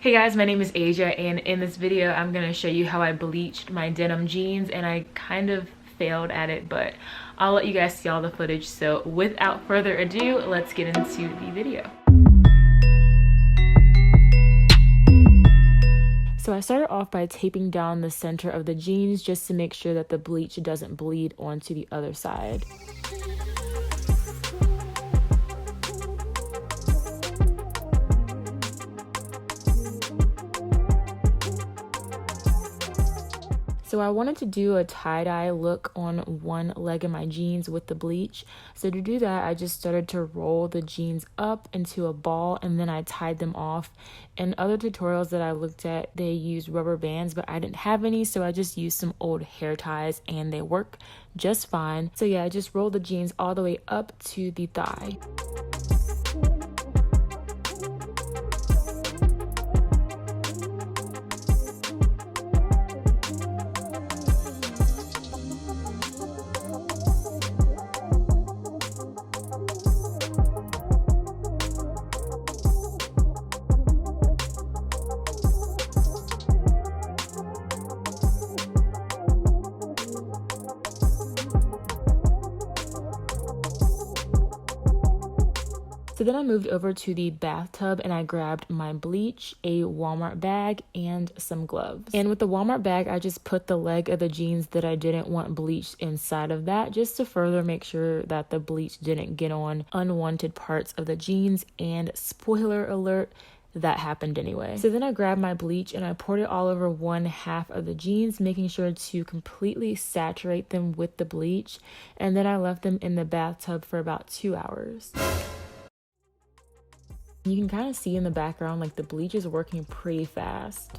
Hey guys, my name is Asia, and in this video I'm going to show you how I bleached my denim jeans, and I kind of failed at it, but I'll let you guys see all the footage. So without further ado, let's get into the video. So I started off by taping down the center of the jeans just to make sure that the bleach doesn't bleed onto the other side. So I wanted to do a tie-dye look on one leg of my jeans with the bleach. So to do that, I just started to roll the jeans up into a ball and then I tied them off. In other tutorials that I looked at, they use rubber bands, but I didn't have any, so I just used some old hair ties and they work just fine. So yeah, I just rolled the jeans all the way up to the thigh. So then I moved over to the bathtub and I grabbed my bleach, a Walmart bag, and some gloves. And with the Walmart bag, I just put the leg of the jeans that I didn't want bleached inside of that, just to further make sure that the bleach didn't get on unwanted parts of the jeans. And spoiler alert, that happened anyway. So then I grabbed my bleach and I poured it all over one half of the jeans, making sure to completely saturate them with the bleach. And then I left them in the bathtub for about 2 hours. You can kind of see in the background, like the bleach is working pretty fast.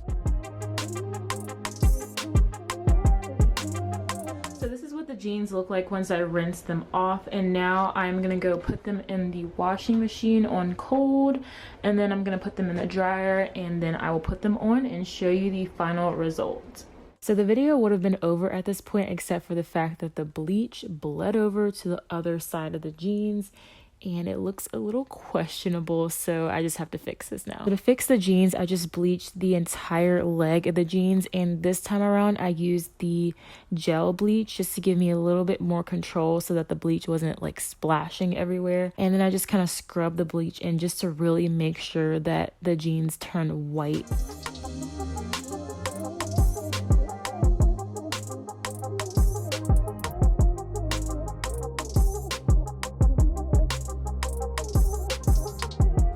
So this is what the jeans look like once I rinse them off, and now I'm gonna go put them in the washing machine on cold, and then I'm gonna put them in the dryer, and then I will put them on and show you the final result. So the video would have been over at this point, except for the fact that the bleach bled over to the other side of the jeans, and it looks a little questionable, so I just have to fix this now. So to fix the jeans, I just bleached the entire leg of the jeans, and this time around I used the gel bleach just to give me a little bit more control so that the bleach wasn't like splashing everywhere. And then I just kind of scrubbed the bleach in just to really make sure that the jeans turn white.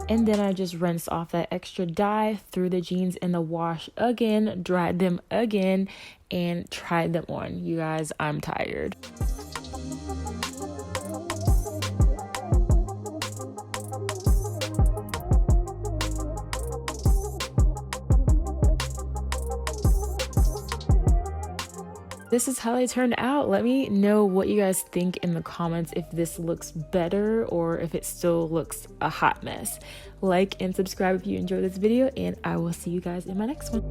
And then I just rinsed off that extra dye, threw the jeans in the wash again, dried them again, and tried them on. You guys, I'm tired. This is how they turned out. Let me know what you guys think in the comments, if this looks better or if it still looks a hot mess. Like and subscribe if you enjoyed this video, and I will see you guys in my next one.